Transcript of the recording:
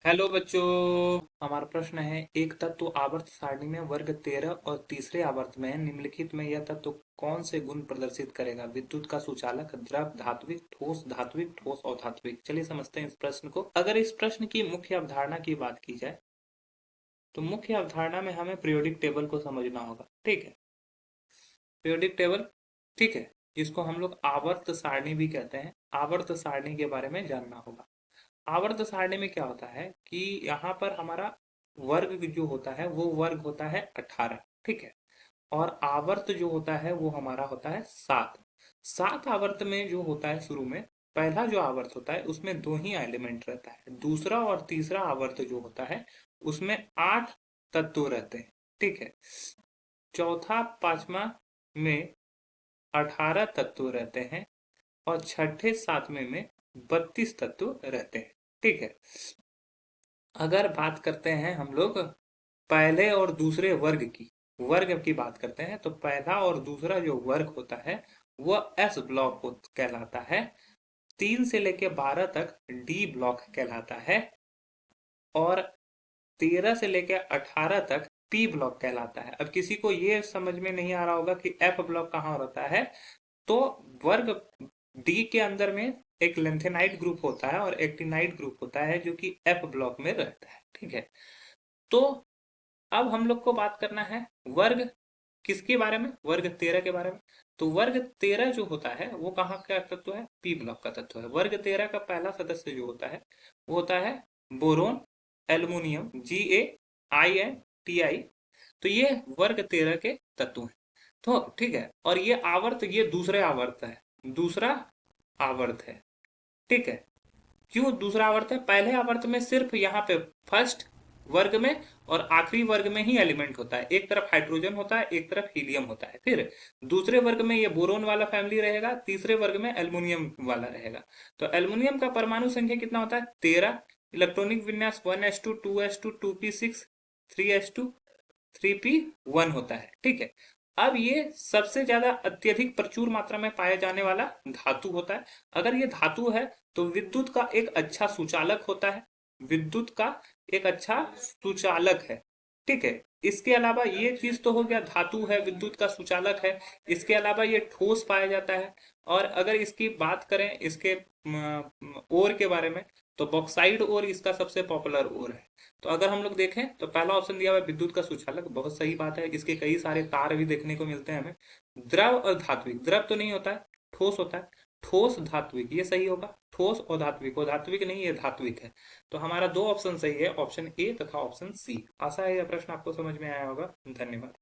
Hello बच्चों। हमारा प्रश्न है, एक तत्व आवर्त सारणी में वर्ग 13 और तीसरे आवर्त में निम्नलिखित में यह तत्व कौन से गुण प्रदर्शित करेगा? विद्युत का सुचालक, द्रव, धात्विक, ठोस और धात्विक। चलिए समझते हैं इस प्रश्न को। अगर इस प्रश्न की मुख्य अवधारणा की बात की जाए तो मुख्य अवधारणा में हमें पीरियोडिक टेबल को समझना होगा। ठीक है, पीरियोडिक टेबल, ठीक है, जिसको हम लोग आवर्त सारणी भी कहते हैं। आवर्त सारणी के बारे में जानना होगा। आवर्त सारणी में क्या होता है कि यहाँ पर हमारा वर्ग जो होता है वो वर्ग होता है 18। ठीक है, और आवर्त जो होता है वो हमारा होता है 7। 7 आवर्त में जो होता है शुरू में पहला जो आवर्त होता है उसमें दो ही एलिमेंट रहता है। दूसरा और तीसरा आवर्त जो होता है उसमें 8 तत्व रहते हैं। ठीक है, चौथा पांचवा में 18 तत्व रहते हैं और छठे सातवें में 32 तत्व रहते हैं। ठीक है, अगर बात करते हैं हम लोग पहले और दूसरे वर्ग की बात करते हैं तो पहला और दूसरा जो वर्ग होता है वह एस ब्लॉक कहलाता है। 3 से लेकर 12 तक डी ब्लॉक कहलाता है और 13 से लेकर 18 तक पी ब्लॉक कहलाता है। अब किसी को ये समझ में नहीं आ रहा होगा कि एफ ब्लॉक कहाँ रहता है, तो वर्ग डी के अंदर में एक लेंथेनाइट ग्रुप होता है और एक्टिनाइट ग्रुप होता है जो कि एफ ब्लॉक में रहता है। ठीक है, तो अब हम लोग को बात करना है वर्ग किसके बारे में? वर्ग 13 के बारे में। तो वर्ग 13 जो होता है वो कहाँ का तत्व है? पी ब्लॉक का तत्व है। वर्ग 13 का पहला सदस्य जो होता है वो होता है बोरोन, एल्युमिनियम, GaAnTi। तो ये वर्ग 13 के तत्व हैं। तो ठीक है, और ये आवर्त, ये दूसरे आवर्त है, दूसरा आवर्त है। ठीक है, क्यों दूसरा आवर्त है? पहले आवर्त में सिर्फ यहाँ पे फर्स्ट वर्ग में और आखिरी वर्ग में ही एलिमेंट होता है। एक तरफ हाइड्रोजन होता है, एक तरफ हीलियम होता है। फिर दूसरे वर्ग में ये बोरोन वाला फैमिली रहेगा, तीसरे वर्ग में एल्युमिनियम वाला रहेगा। तो एल्युमिनियम का परमाणु संख्या कितना होता है? 13। इलेक्ट्रॉनिक विन्यास 1s2 2s2 2p6 3s2 3p1 होता है। ठीक है, अब ये सबसे ज्यादा अत्यधिक प्रचुर मात्रा में पाया जाने वाला धातु होता है। अगर ये धातु है तो विद्युत का एक अच्छा सुचालक होता है। विद्युत का एक अच्छा सुचालक है। ठीक है, इसके अलावा ये चीज तो हो गया, धातु है, विद्युत का सुचालक है। इसके अलावा ये ठोस पाया जाता है। और अगर इसकी बात करें इसके ओर के बारे में तो बॉक्साइड ओर इसका सबसे पॉपुलर ओर है। तो अगर हम लोग देखें तो पहला ऑप्शन दिया हुआ है विद्युत का सुचालक, बहुत सही बात है। इसके कई सारे तार भी देखने को मिलते हैं हमें। द्रव और धात्विक, द्रव तो नहीं होता है, ठोस होता है। ठोस धात्विक, ये सही होगा। ठोस और धात्विक, और धात्विक नहीं, ये धात्विक है। तो हमारा दो ऑप्शन सही है, ऑप्शन ए तथा ऑप्शन सी। आशा है यह प्रश्न आपको समझ में आया होगा। धन्यवाद।